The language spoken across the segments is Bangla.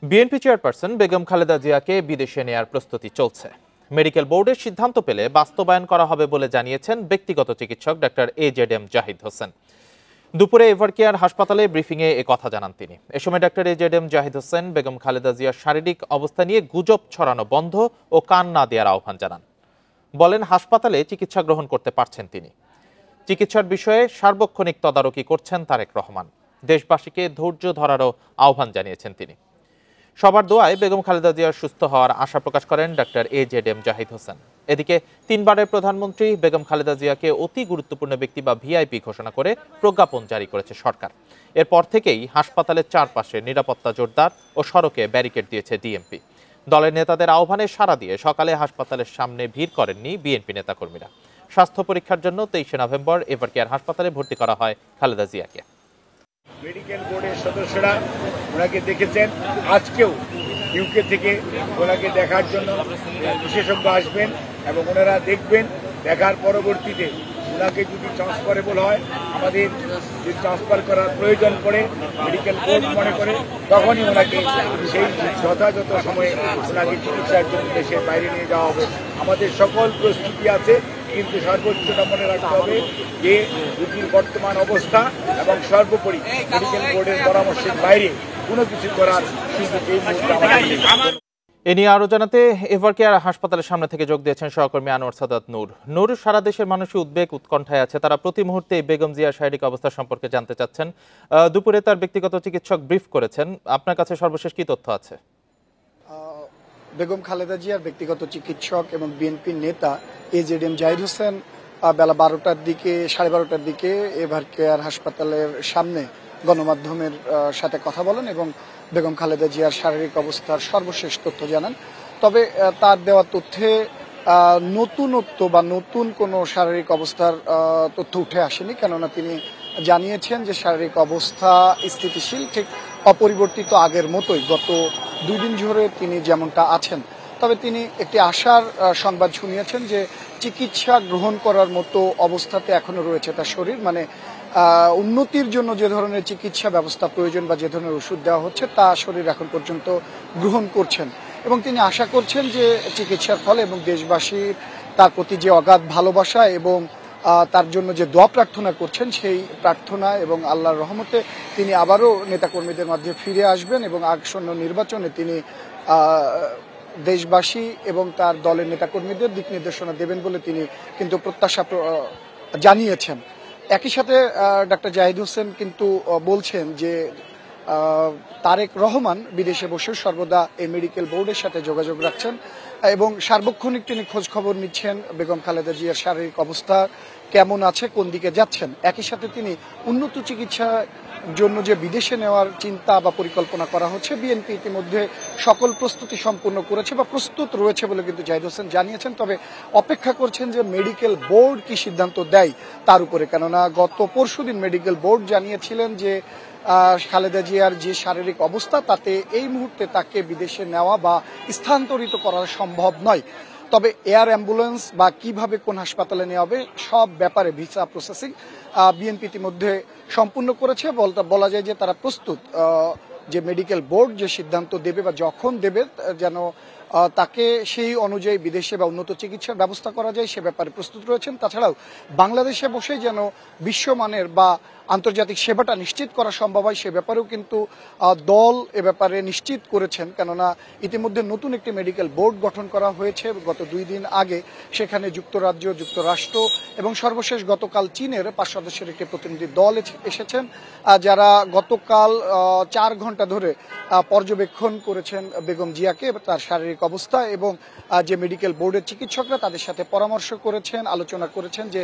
বিএনপি চেয়ারপারসন বেগম খালেদা জিয়াকে বিদেশে নেয়ার প্রস্তুতি চলছে। মেডিকেল বোর্ডের সিদ্ধান্ত পেলে বাস্তবায়ন করা হবে বলে জানিয়েছেন ব্যক্তিগত চিকিৎসক ডাক্তার AZM জাহিদ হোসেন। দুপুরে এভারকেয়ার হাসপাতালে ব্রিফিংয়ে কথা জানান তিনি। এ সময় ডাক্তার AZM জাহিদ হোসেন বেগম খালেদা জিয়ার শারীরিক অবস্থা নিয়ে গুজব ছড়ানো বন্ধ ও কান না দেওয়ার আহ্বান জানান। বলেন, হাসপাতালে চিকিৎসা গ্রহণ করতে পারছেন তিনি। চিকিৎসার বিষয়ে সার্বক্ষণিক তদারকি করছেন তারেক রহমান। দেশবাসীকে ধৈর্য ধরারও আহ্বান জানিয়েছেন তিনি। সবার দোয়ায় বেগম খালেদা জিয়ার সুস্থ হওয়ার আশা প্রকাশ করেন ডাক্তার AZM জাহিদ হোসেন। এদিকে 3 বারের প্রধানমন্ত্রী বেগম খালেদা জিয়াকে অতি গুরুত্বপূর্ণ ব্যক্তি বা VIP ঘোষণা করে প্রজ্ঞাপন জারি করেছে সরকার। এরপর থেকেই হাসপাতালের চারপাশে নিরাপত্তা জোরদার ও সড়কে ব্যারিকেড দিয়েছে DMP। দলের নেতাদের আহ্বানে সাড়া দিয়ে সকালে হাসপাতালের সামনে ভিড় করেননি বিএনপি নেতাকর্মীরা। স্বাস্থ্য পরীক্ষার জন্য 23শে নভেম্বর এভারকেয়ার হাসপাতালে ভর্তি করা হয় খালেদা জিয়াকে। মেডিকেল বোর্ডের সদস্যরা ওনাকে দেখেছেন, আজকেও ইউকে থেকে ওনাকে দেখার জন্য বিশেষজ্ঞ আসবেন এবং ওনারা দেখবেন। দেখার পরবর্তীতে ওনাকে যদি ট্রান্সফারেবল হয়, আমাদের যদি ট্রান্সফার করার প্রয়োজন পড়ে মেডিকেল বোর্ড মনে করে, তখনই ওনাকে সেই যথাযথ সময়ে ওনাকে চিকিৎসার জন্য দেশের বাইরে নিয়ে যাওয়া হবে। আমাদের সকল প্রস্তুতি আছে, কিন্তু সর্বোচ্চটা মনে রাখতে হবে যে রোগীর বর্তমান অবস্থা এবং সর্বোপরি মেডিকেল বোর্ডের পরামর্শের বাইরে কোনো কিছু করার সুযোগ এই মুহূর্তে আমাদের। এ নিয়ে আরো জানাতে এভারকেয়ার হাসপাতালের সামনে থেকে যোগ দিয়েছেন সহকর্মী আনোয়ার সাদাত নূর। নূর, সারা দেশের মানুষই উদ্বেগ উৎকণ্ঠায় আছে। তারা প্রতি মুহূর্তে বেগম জিয়ার শারীরিক অবস্থা সম্পর্কে জানতে চাচ্ছেন। দুপুরে তার ব্যক্তিগত চিকিৎসক ব্রিফ করেছেন। আপনার কাছে সর্বশেষ কি তথ্য আছে? বেগম খালেদা জিয়ার ব্যক্তিগত চিকিৎসক এবং বিএনপি নেতা AZM জাহিদ হোসেন বেলা 12টার দিকে 12:30টার দিকে এভারকেয়ার হাসপাতালের সামনে গণমাধ্যমের সাথে কথা বলেন এবং বেগম খালেদা জিয়ার শারীরিক অবস্থার সর্বশেষ তথ্য জানান। তবে তার দেওয়া তথ্যে নতুনত্ব বা নতুন কোনো শারীরিক অবস্থার তথ্য উঠে আসেনি, কেননা তিনি জানিয়েছেন যে শারীরিক অবস্থা স্থিতিশীল, ঠিক অপরিবর্তিত আগের মতোই গত 2 দিন ধরে তিনি যেমনটা আছেন। তবে তিনি একটি আশার সংবাদ শুনিয়েছেন যে চিকিৎসা গ্রহণ করার মতো অবস্থাতে এখনো রয়েছে তার শরীর, মানে উন্নতির জন্য যে ধরনের চিকিৎসা ব্যবস্থা প্রয়োজন বা যে ধরনের ওষুধ দেওয়া হচ্ছে তা শরীর এখন পর্যন্ত গ্রহণ করছেন। এবং তিনি আশা করছেন যে চিকিৎসার ফলে এবং দেশবাসীর তার প্রতি যে অগাধ ভালোবাসা এবং তার জন্য যে দোয়া প্রার্থনা করছেন, সেই প্রার্থনা এবং আল্লাহর রহমতে তিনি আবারও নেতাকর্মীদের মাঝে ফিরে আসবেন এবং আসন্ন নির্বাচনে তিনি দেশবাসী এবং তার দলের নেতাকর্মীদের দিক নির্দেশনা দেবেন বলে তিনি কিন্তু প্রত্যাশা জানিয়েছেন। একই সাথে ডাক্তার জাহিদ হোসেন কিন্তু বলছেন যে তারেক রহমান বিদেশে বসে সর্বদা এই মেডিকেল বোর্ডের সাথে যোগাযোগ রাখছেন এবং সার্বক্ষণিক তিনি খোঁজ খবর নিচ্ছেন বেগম খালেদা জিয়ার শারীরিক অবস্থা কেমন আছে, কোন দিকে যাচ্ছেন। একই সাথে তিনি উন্নত চিকিৎসার জন্য যে বিদেশে নেওয়ার চিন্তা বা পরিকল্পনা করা হচ্ছে, বিএনপি ইতিমধ্যে সকল প্রস্তুতি সম্পূর্ণ করেছে বা প্রস্তুত রয়েছে বলে কিন্তু জাহিদ হোসেন জানিয়েছেন। তবে অপেক্ষা করছেন যে মেডিকেল বোর্ড কি সিদ্ধান্ত দেয় তার উপরে, কেননা গত পরশুদিন মেডিকেল বোর্ড জানিয়েছিলেন যে খালেদা জিয়ার যে শারীরিক অবস্থা তাতে এই মুহূর্তে তাকে বিদেশে নেওয়া বা স্থানান্তরিত করা সম্ভব নয়। তবে এয়ার অ্যাম্বুলেন্স বা কিভাবে কোন হাসপাতালে নেওয়া হবে সব ব্যাপারে ভিসা প্রসেসিং বিএনপি ইতিমধ্যে সম্পূর্ণ করেছে। বলা যায় যে তারা প্রস্তুত যে মেডিকেল বোর্ড যে সিদ্ধান্ত দেবে বা যখন দেবে যেন তাকে সেই অনুযায়ী বিদেশে বা উন্নত চিকিৎসার ব্যবস্থা করা যায় সে ব্যাপারে প্রস্তুত রয়েছেন। তাছাড়াও বাংলাদেশে বসে যেন বিশ্বমানের বা আন্তর্জাতিক সেবাটা নিশ্চিত করা সম্ভব হয় সে ব্যাপারেও কিন্তু দল এ ব্যাপারে নিশ্চিত করেছেন, কেননা ইতিমধ্যে নতুন একটি মেডিকেল বোর্ড গঠন করা হয়েছে গত 2 দিন আগে। সেখানে যুক্তরাজ্য, যুক্তরাষ্ট্র এবং সর্বশেষ গতকাল চীনের 5 সদস্যের একটি প্রতিনিধি দল এসেছেন, যারা গতকাল 4 ঘন্টা ধরে পর্যবেক্ষণ করেছেন বেগম জিয়াকে, তার শারীরিক অবস্থা এবং যে মেডিকেল বোর্ডের চিকিৎসকরা তাদের সাথে পরামর্শ করেছেন, আলোচনা করেছেন যে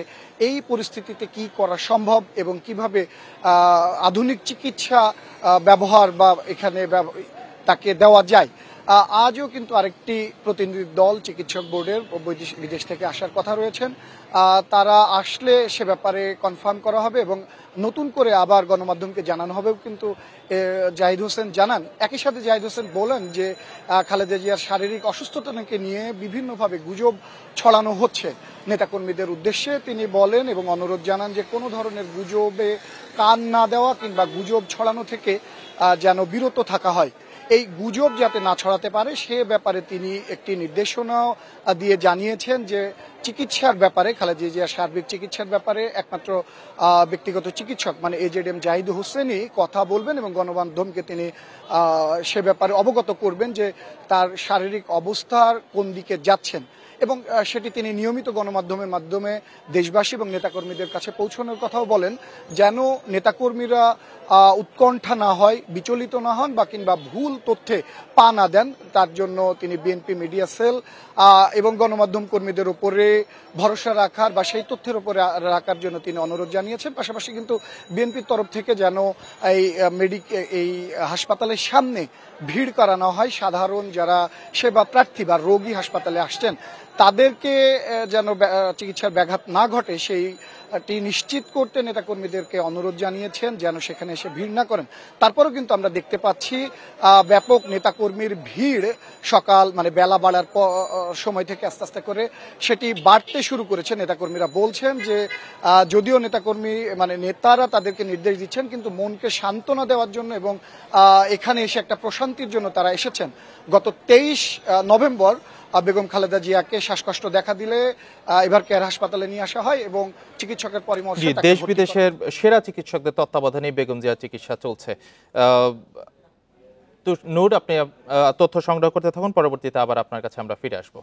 এই পরিস্থিতিতে কি করা সম্ভব এবং কিভাবে আধুনিক চিকিৎসা ব্যবহার বা এখানে তাকে দেওয়া যায়। আজও কিন্তু আরেকটি প্রতিনিধি দল চিকিৎসক বোর্ডের বিদেশ থেকে আসার কথা রয়েছেন, তারা আসলে সে ব্যাপারে কনফার্ম করা হবে এবং নতুন করে আবার গণমাধ্যমকে জানানো হবে কিন্তু জাহিদ হোসেন জানান। একই সাথে জাহিদ হোসেন বলেন যে খালেদা জিয়ার শারীরিক অসুস্থতাকে নিয়ে বিভিন্নভাবে গুজব ছড়ানো হচ্ছে নেতাকর্মীদের উদ্দেশ্যে। তিনি বলেন এবং অনুরোধ জানান যে কোনো ধরনের গুজবে কান না দেওয়া কিংবা গুজব ছড়ানো থেকে যেন বিরত থাকা হয়। এই গুজব যাতে না ছড়াতে পারে সে ব্যাপারে তিনি একটি নির্দেশনাও দিয়ে জানিয়েছেন যে চিকিৎসার ব্যাপারে খালেদা জিয়ার সার্বিক চিকিৎসার ব্যাপারে একমাত্র ব্যক্তিগত চিকিৎসক মানে এজেডএম জাহিদ হোসেনই কথা বলবেন এবং গণমাধ্যমকে তিনি সে ব্যাপারে অবগত করবেন যে তার শারীরিক অবস্থার কোন দিকে যাচ্ছেন এবং সেটি তিনি নিয়মিত গণমাধ্যমের মাধ্যমে দেশবাসী এবং নেতাকর্মীদের কাছে পৌঁছানোর কথাও বলেন যেন নেতাকর্মীরা উৎকণ্ঠা না হয়, বিচলিত না হন বা কিংবা ভুল তথ্যে পা না দেন। তার জন্য তিনি বিএনপি মিডিয়া সেল এবং গণমাধ্যম কর্মীদের উপরে ভরসা রাখার বা সেই তথ্যের উপরে রাখার জন্য তিনি অনুরোধ জানিয়েছেন। পাশাপাশি কিন্তু বিএনপির তরফ থেকে যেন এই হাসপাতালের সামনে ভিড় করানো হয়, সাধারণ যারা সেবা প্রার্থী বা রোগী হাসপাতালে আসছেন তাদেরকে যেন চিকিৎসার ব্যাঘাত না ঘটে সেইটি নিশ্চিত করতে নেতাকর্মীদেরকে অনুরোধ জানিয়েছেন যেন সেখানে এসে ভিড় না করেন। তারপরেও কিন্তু আমরা দেখতে পাচ্ছি ব্যাপক নেতাকর্মীর ভিড় সকাল মানে বেলা বাড়ার সময় থেকে আস্তে আস্তে করে সেটি বাড়তে শুরু করেছে। নেতাকর্মীরা বলছেন যে যদিও নেতারা তাদেরকে নির্দেশ দিচ্ছেন কিন্তু মনকে সান্ত্বনা দেওয়ার জন্য এবং এখানে এসে একটা প্রশান্তির জন্য তারা এসেছেন। গত 23 নভেম্বর বেগম খালেদা জিয়াকে শ্বাসকষ্ট দেখা দিলে এবার কেয়ার হাসপাতালে নিয়ে আসা হয় এবং চিকিৎসকের পরামর্শে দেশ বিদেশের সেরা চিকিৎসকদের তত্ত্বাবধানে বেগম জিয়ার চিকিৎসা চলছে। নূর, আপনি তথ্য সংগ্রহ করতে থাকুন, পরবর্তীতে আবার আপনার কাছে আমরা ফিরে আসবো।